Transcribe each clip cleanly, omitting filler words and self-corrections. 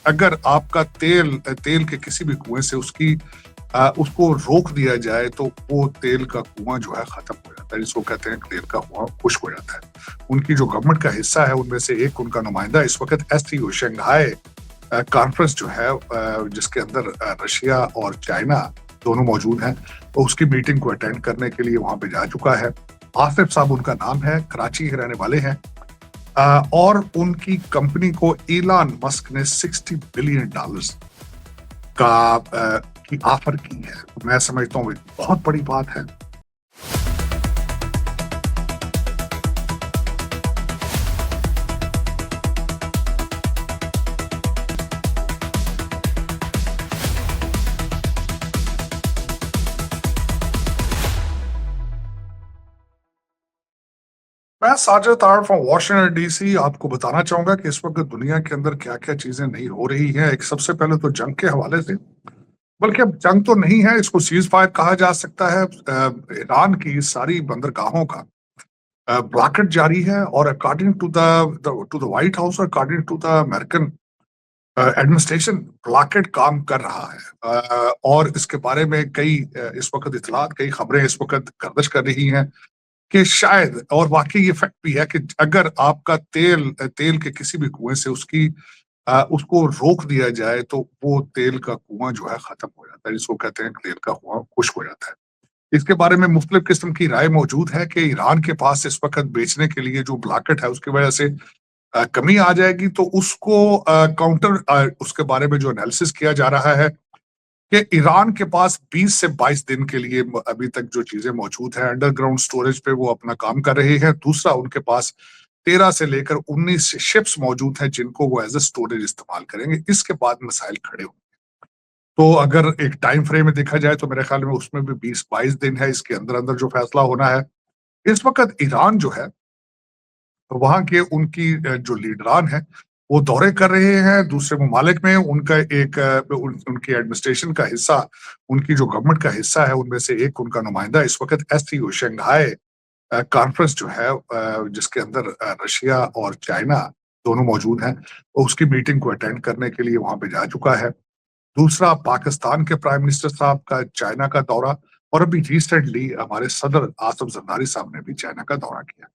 اگر آپ کا تیل کے کسی بھی کنویں سے اس کو روک دیا جائے تو وہ تیل کا کنواں جو ہے ختم ہو جاتا ہے، جس کو کہتے ہیں تیل کا کنواں خشک ہو جاتا ہے۔ ان کی جو گورنمنٹ کا حصہ ہے ان میں سے ایک ان کا نمائندہ اس وقت SCO شنگھائی کانفرنس جو ہے جس کے اندر رشیا اور چائنا دونوں موجود ہیں، وہ اس کی میٹنگ کو اٹینڈ کرنے کے لیے وہاں پہ جا چکا ہے۔ آصف صاحب ان کا نام ہے، کراچی کے رہنے والے ہیں، اور ان کی کمپنی کو ایلان مسک نے $60 بلین کا کی آفر کی ہے۔ میں سمجھتا ہوں ایک بہت بڑی بات ہے۔ میں ساجد عارف ہوں، واشنگٹن DC۔ آپ کو بتانا چاہوں گا کہ اس وقت دنیا کے اندر کیا کیا چیزیں نہیں ہو رہی ہیں۔ ایک سب سے پہلے تو جنگ کے حوالے سے، بلکہ اب جنگ تو نہیں ہے، اس کو سیز فائر کہا جا سکتا ہے۔ ایران کی ساری بندرگاہوں کا بلاکٹ جاری ہے، اور according to the White House اور according to the American administration, blockade کام کر رہا ہے۔ اور اس کے بارے میں کئی اس وقت اطلاعات، کئی خبریں اس وقت گردش کر رہی ہیں کہ شاید، اور واقعی یہ فیکٹ بھی ہے، کہ اگر آپ کا تیل کے کسی بھی کنویں سے اس کو روک دیا جائے تو وہ تیل کا کنواں جو ہے ختم ہو جاتا ہے، جس کو کہتے ہیں تیل کا کنواں خشک ہو جاتا ہے۔ اس کے بارے میں مختلف قسم کی رائے موجود ہے کہ ایران کے پاس اس وقت بیچنے کے لیے جو بلاکٹ ہے اس کی وجہ سے کمی آ جائے گی، تو اس کو کاؤنٹر اس کے بارے میں جو انالیسس کیا جا رہا ہے کہ ایران کے پاس 20 سے 22 دن کے لیے ابھی تک جو چیزیں موجود ہیں انڈر گراؤنڈ سٹوریج پہ، وہ اپنا کام کر رہے ہیں۔ دوسرا، ان کے پاس 13 سے لے کر 19 شپس موجود ہیں جن کو وہ ایز اے سٹوریج استعمال کریں گے۔ اس کے بعد مسائل کھڑے ہوں۔ تو اگر ایک ٹائم فریم میں دیکھا جائے تو میرے خیال میں اس میں بھی 20-22 دن ہے، اس کے اندر اندر جو فیصلہ ہونا ہے۔ اس وقت ایران جو ہے، وہاں کے ان کی جو لیڈران ہیں وہ دورے کر رہے ہیں دوسرے ممالک میں۔ ان کا ان کی ایڈمنسٹریشن کا حصہ، ان کی جو گورنمنٹ کا حصہ ہے ان میں سے ایک ان کا نمائندہ اس وقت SCO شنگھائی کانفرنس جو ہے جس کے اندر رشیا اور چائنا دونوں موجود ہیں، وہ اس کی میٹنگ کو اٹینڈ کرنے کے لیے وہاں پہ جا چکا ہے۔ دوسرا، پاکستان کے پرائم منسٹر صاحب کا چائنا کا دورہ، اور ابھی ریسنٹلی ہمارے صدر آصف زرداری صاحب نے بھی چائنا کا دورہ کیا۔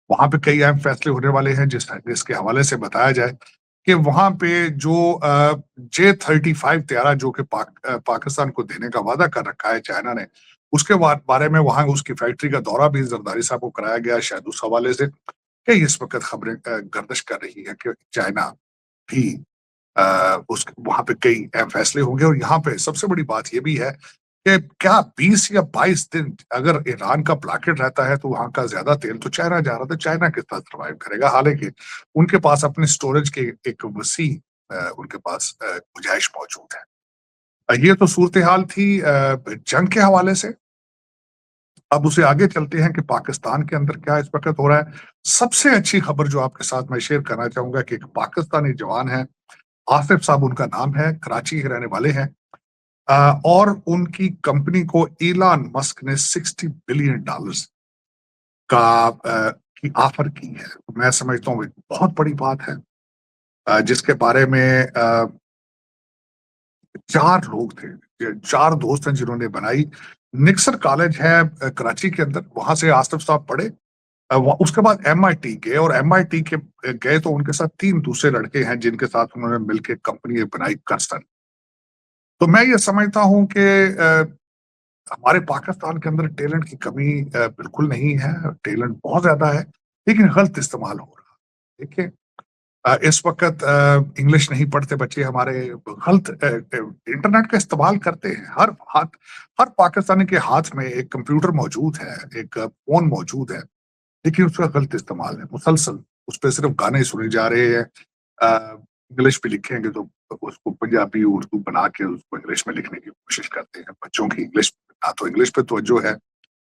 وہاں پہ کئی اہم فیصلے ہونے والے ہیں، جس کے حوالے سے بتایا جائے کہ وہاں پہ جو J-35 طیارہ جو کہ پاکستان کو دینے کا وعدہ کر رکھا ہے چائنا نے، اس کے بارے میں وہاں اس کی فیکٹری کا دورہ بھی زرداری صاحب کو کرایا گیا، شاید اس حوالے سے کہ اس وقت خبریں گردش کر رہی ہیں کہ چائنا بھی وہاں پہ کئی اہم فیصلے ہوں گے۔ اور یہاں پہ سب سے بڑی بات یہ بھی ہے کہ کیا 20 یا 22 دن اگر ایران کا بلاکٹ رہتا ہے تو وہاں کا زیادہ تیل تو چائنا جا رہا تھا، چائنا کے ساتھ سروائیو کرے گا، حالانکہ ان کے پاس اپنے سٹوریج کے ایک وسیع ان کے پاس گنجائش موجود ہے۔ یہ تو صورتحال تھی جنگ کے حوالے سے۔ اب اسے آگے چلتے ہیں کہ پاکستان کے اندر کیا اس وقت ہو رہا ہے۔ سب سے اچھی خبر جو آپ کے ساتھ میں شیئر کرنا چاہوں گا کہ ایک پاکستانی جوان ہے، آصف صاحب ان کا نام ہے، کراچی کے رہنے والے ہیں، اور ان کی کمپنی کو ایلان مسک نے $60 بلین کی آفر کی ہے۔ میں سمجھتا ہوں ایک بہت بڑی بات ہے، جس کے بارے میں 4 لوگ تھے، 4 دوست ہیں جنہوں نے بنائی۔ نکسر کالج ہے کراچی کے اندر، وہاں سے آصف صاحب پڑھے، اس کے بعد MIT گئے، اور MIT کے گئے تو ان کے ساتھ 3 دوسرے لڑکے ہیں جن کے ساتھ انہوں نے مل کے کمپنی بنائی کرسن۔ تو میں یہ سمجھتا ہوں کہ ہمارے پاکستان کے اندر ٹیلنٹ کی کمی بالکل نہیں ہے، ٹیلنٹ بہت زیادہ ہے، لیکن غلط استعمال ہو رہا ہے۔ دیکھیں، اس وقت انگلش نہیں پڑھتے بچے ہمارے، غلط انٹرنیٹ کا استعمال کرتے ہیں۔ ہر پاکستانی کے ہاتھ میں ایک کمپیوٹر موجود ہے، ایک فون موجود ہے، لیکن اس کا غلط استعمال ہے مسلسل۔ اس پہ صرف گانے سنے جا رہے ہیں، انگلش پہ لکھیں گے تو اس کو پنجابی اردو بنا کے اس کو انگلش میں لکھنے کی کوشش کرتے ہیں۔ بچوں کی نہ تو انگلش پہ توجہ ہے،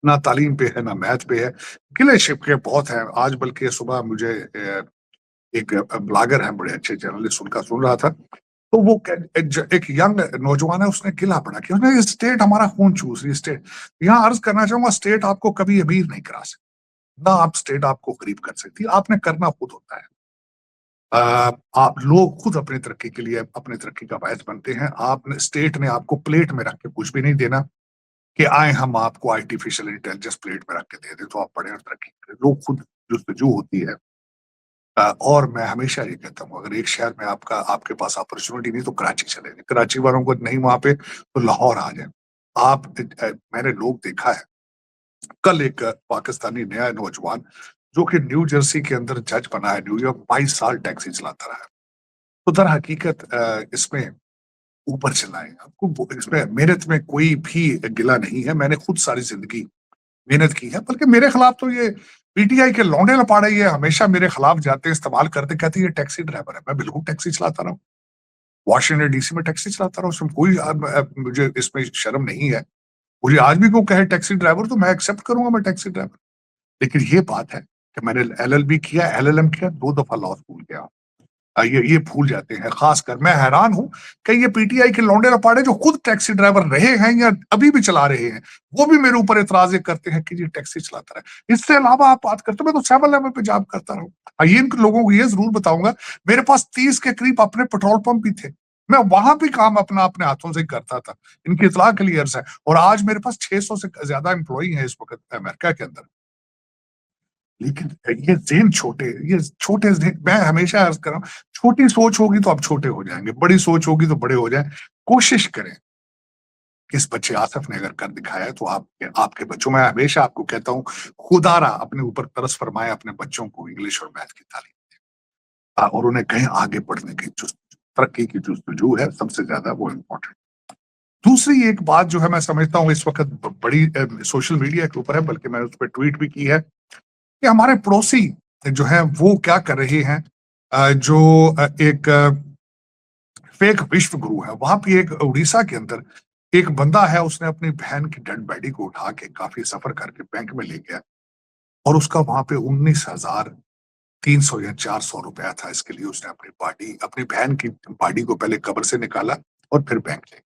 نہ تعلیم پہ ہے، نہ میتھ پہ ہے۔ گلے شکوے بہت ہیں۔ آج بلکہ صبح مجھے ایک بلاگر ہے، بڑے اچھے جرنلسٹ، ان کا سن رہا تھا، تو وہ ایک ینگ نوجوان ہے، اس نے گلا پڑا کہ اسٹیٹ ہمارا خون چوس رہی اسٹیٹ۔ یہاں عرض کرنا چاہوں گا، اسٹیٹ آپ کو کبھی امیر نہیں کرا سکتی، نہ آپ اسٹیٹ آپ کو غریب کر سکتی، آپ نے کرنا خود ہوتا ہے۔ आप लोग खुद अपनी तरक्की के लिए अपनी तरक्की का बायस बनते हैं। आपने स्टेट ने आपको प्लेट में रख के कुछ भी नहीं देना कि आए हम आपको आर्टिफिशियल इंटेलिजेंस प्लेट में रख के दे दें तो आप पढ़ें और तरक्की करें। लोग खुद जुस्तजू होती है। और मैं हमेशा ये कहता हूँ, अगर एक शहर में आपके पास अपॉर्चुनिटी नहीं तो कराची चले जाएं। कराची वालों को नहीं वहां पे तो लाहौर आ जाए। मैंने लोग देखा है। कल एक पाकिस्तानी नया नौजवान जो कि न्यू जर्सी के अंदर जज बना है, न्यूयॉर्क 22 साल टैक्सी चलाता रहा है। तो दर हकीकत इसमें ऊपर चलाएं आपको, इसमें मेहनत में कोई भी गिला नहीं है। मैंने खुद सारी जिंदगी मेहनत की है। बल्कि मेरे खिलाफ तो ये पीटीआई के लौंडे लपाड़े ये हमेशा मेरे खिलाफ जाते, इस्तेमाल करते, कहते ये टैक्सी ड्राइवर है। मैं बिल्कुल टैक्सी चलाता रहा हूँ, वॉशिंगटन डीसी में टैक्सी चलाता रहा हूँ, उसमें कोई मुझे इसमें शर्म नहीं है। मुझे आज भी कोई कहे टैक्सी ड्राइवर तो मैं एक्सेप्ट करूंगा, मैं टैक्सी ड्राइवर। लेकिन ये बात है कि मैंने एलएलबी किया, एलएलएम किया, 2 दफा लॉ स्कूल गया। ये भूल जाते हैं। खासकर मैं हैरान हूं कि ये पीटीआई के लौंडे लपाड़े जो खुद टैक्सी ड्राइवर रहे हैं या अभी भी चला रहे हैं, वो भी मेरे ऊपर एतराज करते हैं कि ये टैक्सी चलाता रहे। इससे अलावा आप बात करते हो, मैं तो 7 लेवल पे जॉब करता रहा। ये इन लोगों को ये जरूर बताऊंगा, मेरे पास 30 के करीब अपने पेट्रोल पंप भी थे। मैं वहां भी काम अपने हाथों से करता था। इनकी इतला के लिए अर्ज है। और आज मेरे पास 600 से ज्यादा एम्प्लॉई हैं इस वक्त अमेरिका के अंदर। लेकिन ये ज़हन छोटे, ये छोटे ज़हन, मैं हमेशा अर्ज़ कर रहा हूँ, छोटी सोच होगी तो आप छोटे हो जाएँगे, बड़ी सोच होगी तो बड़े हो जाएँ। कोशिश करें कि इस बच्चे आसिफ ने अगर कर दिखाया है तो आपके बच्चों, मैं हमेशा आपको कहता हूँ, खुदारा अपने ऊपर तरस फरमाए, अपने बच्चों को इंग्लिश और मैथ की तालीम और उन्हें कहीं आगे बढ़ने की तरक्की की जुस्तजू है, सबसे ज़्यादा वो इम्पोर्टेंट। दूसरी एक बात जो है मैं समझता हूँ इस वक़्त बड़ी सोशल मीडिया के ऊपर है, बल्कि मैंने उस पे ट्वीट भी की है कि हमारे पड़ोसी जो है वो क्या कर रहे हैं। जो एक फेक विश्व गुरु है, वहां पे एक उड़ीसा के अंदर एक बंदा है, उसने अपनी बहन की डेड बॉडी को उठा के काफी सफर करके बैंक में ले गया और उसका वहां पे 19,300 या 400 रुपया था। इसके लिए उसने अपनी बहन की बॉडी को पहले कब्र से निकाला और फिर बैंक ले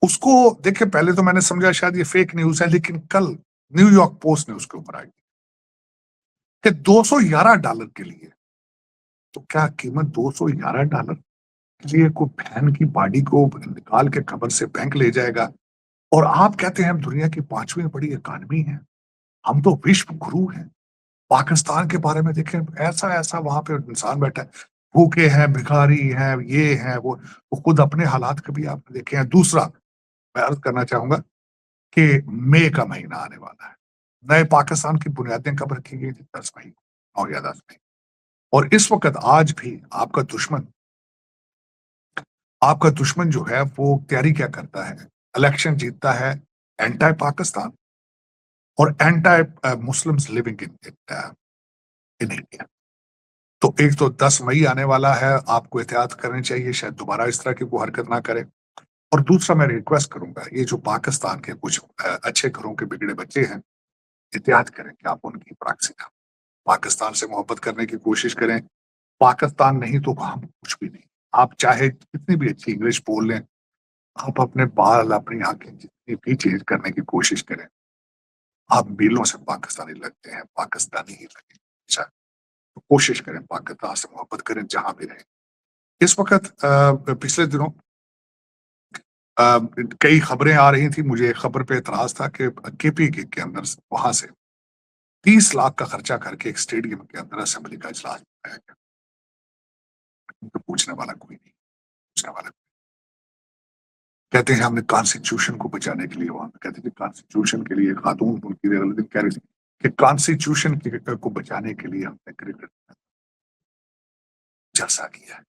उसको। देखिए, पहले तो मैंने समझा शायद ये फेक न्यूज है, लेकिन कल न्यूयॉर्क पोस्ट ने उसके ऊपर आई कि $211 के लिए, तो क्या कीमत $211 के लिए कोई बहन की बॉडी को निकाल के कब्र से बैंक ले जाएगा? और आप कहते हैं हम दुनिया की 5वीं बड़ी इकॉनमी है, हम तो विश्व गुरु हैं। पाकिस्तान के बारे में देखें, ऐसा वहां पे इंसान बैठा है, भूखे हैं, भिखारी हैं, ये हैं वो खुद अपने हालात कभी आपने देखे हैं? दूसरा, मैं अर्ज करना चाहूंगा कि मई का महीना आने वाला है, नए पाकिस्तान की बुनियादें कब रखी गई थी? 10 मई, 9 या 10 मई। और इस वक्त आज भी आपका दुश्मन जो है वो तैयारी क्या करता है? इलेक्शन जीतता है एंटी पाकिस्तान और anti Muslims living in India. तो एक तो 10 मई आने वाला है, आपको एहतियात करनी चाहिए, शायद दोबारा इस तरह की कोई हरकत ना करे। और दूसरा, मैं रिक्वेस्ट करूंगा, ये जो पाकिस्तान के कुछ अच्छे घरों के बिगड़े बच्चे हैं, एहतियात करें कि आप उनकी प्रॉक्सी ना, पाकिस्तान से मोहब्बत करने की कोशिश करें। पाकिस्तान नहीं तो हम कुछ भी नहीं। आप चाहे कितनी भी अच्छी इंग्लिश बोल लें, आप अपने बाल, अपनी आंखें जितनी भी चेंज करने की कोशिश करें, आप मीलों से पाकिस्तानी लगते हैं, पाकिस्तानी ही लगेंगे। अच्छा, तो कोशिश करें, पाकिस्तान से मोहब्बत करें जहां भी रहें। इस वक्त पिछले दिनों अ, कई खबरें आ रही थी, मुझे एक खबर पे एतराज था कि केपी के अंदर वहां से 30 लाख का खर्चा करके एक स्टेडियम के अंदर असेंबली का इजलास कराया गया। तो पूछने वाला कोई नहीं, पूछने वाला। कहते हैं हमने कॉन्स्टिट्यूशन को बचाने के लिए, वहां पे कहते थे कॉन्स्टिट्यूशन के लिए, खातून उनकी कह रही थी कि कॉन्स्टिट्यूशन को बचाने के लिए हमने क्रिकेट जलसा किया है।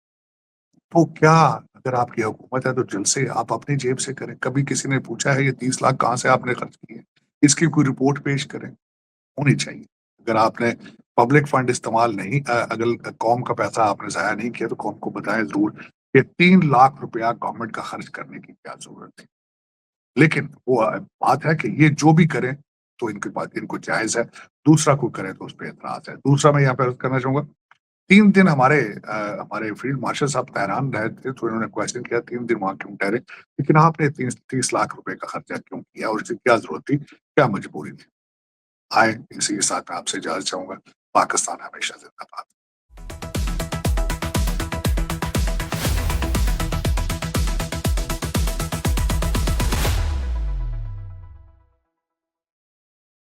तो क्या, अगर आपकी हुकूमत है तो जलसे आप अपनी जेब से करें। कभी किसी ने पूछा है ये 30 लाख कहाँ से आपने खर्च किए? इसकी कोई रिपोर्ट पेश करें, होनी चाहिए। अगर आपने पब्लिक फंड इस्तेमाल नहीं, अगर कौम का पैसा आपने जाया नहीं किया तो कौम को बताएं जरूर कि 3 लाख रुपया गवर्नमेंट का खर्च करने की क्या जरूरत है। लेकिन वो बात है कि ये जो भी करें तो इनके पास, इनको जायज है। दूसरा कोई करे तो उस पर एतराज है। दूसरा, मैं यहाँ पे अर्ज करना चाहूंगा, 3 दिन हमारे फील्ड मार्शल साहब तहरान रहे थे, तो इन्होंने क्वेश्चन किया 3 दिन वहां क्यों ठहरे, लेकिन आपने 30 लाख रुपए का खर्चा क्यों किया और इसकी क्या जरूरत थी, क्या मजबूरी थी? आए, इसी के साथ मैं आपसे इजाजत चाहूंगा। पाकिस्तान हमेशा जिंदाबाद।